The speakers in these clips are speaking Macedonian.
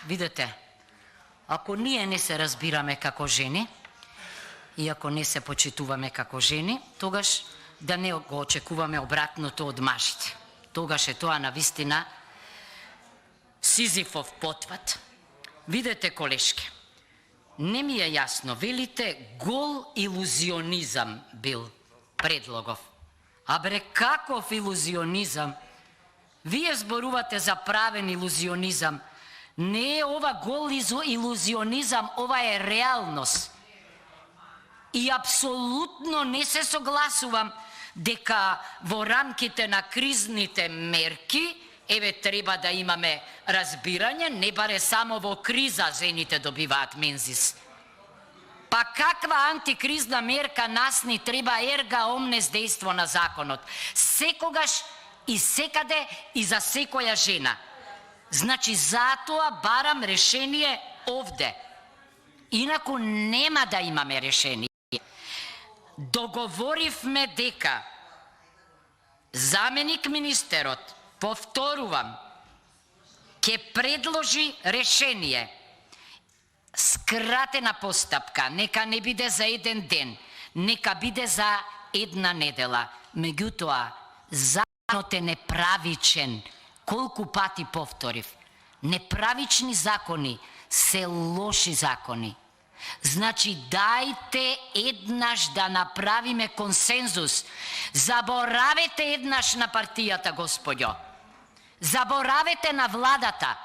Видете, ако ние не се разбираме како жени, и ако не се почитуваме како жени, тогаш да не го очекуваме обратното од мажите. Тогаш е тоа навистина Сизифов потват. Видете, колешке, не ми е јасно, велите гол илузионизам бил предлогов. Бре, каков илузионизам? Вие зборувате за правен илузионизам. Не е ова гол илузионизам, ова е реалност. И апсолутно не се согласувам дека во рамките на кризните мерки, треба да имаме разбирање, не баре само во криза жените добиваат мензис. Па каква антикризна мерка нас ни треба ерга омнес дејство на законот? Секогаш и секаде и за секоја жена. Значи, затоа барам решение овде. Инаку нема да имаме решение. Договоривме дека заменик министерот, повторувам, ќе предложи решение. Скратена постапка, нека не биде за еден ден, нека биде за една недела. Меѓутоа, законот е неправичен. Колку пати повторив. Неправични закони се лоши закони. Значи, дајте еднаш да направиме консензус. Заборавете еднаш на партијата, господјо. Заборавете на владата.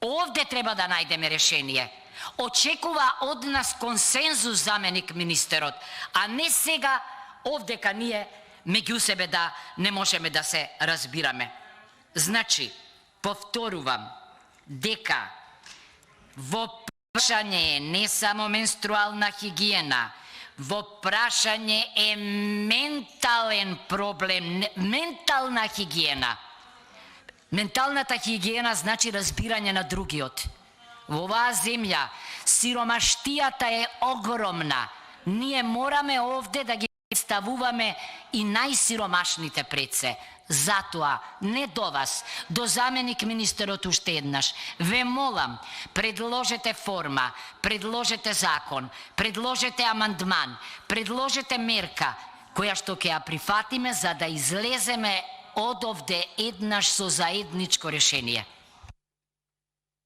Овде треба да најдеме решение. Очекува од нас консензус заменик министерот, а не сега овдека ние меѓу себе да не можеме да се разбираме. Значи, повторувам, дека во прашање е не само менструална хигиена, во прашање е ментален проблем, ментална хигиена. Менталната хигиена значи разбирање на другиот. Во оваа земја сиромаштијата е огромна. Ние мораме овде да ги представуваме и најсиромашните пред се. Затоа, не до вас, до заменик министерот уште еднаш, ве молам, предложете форма, предложете закон, предложете амандман, предложете мерка, која што ќе ја прифатиме за да излеземе од овде еднаш со заедничко решение.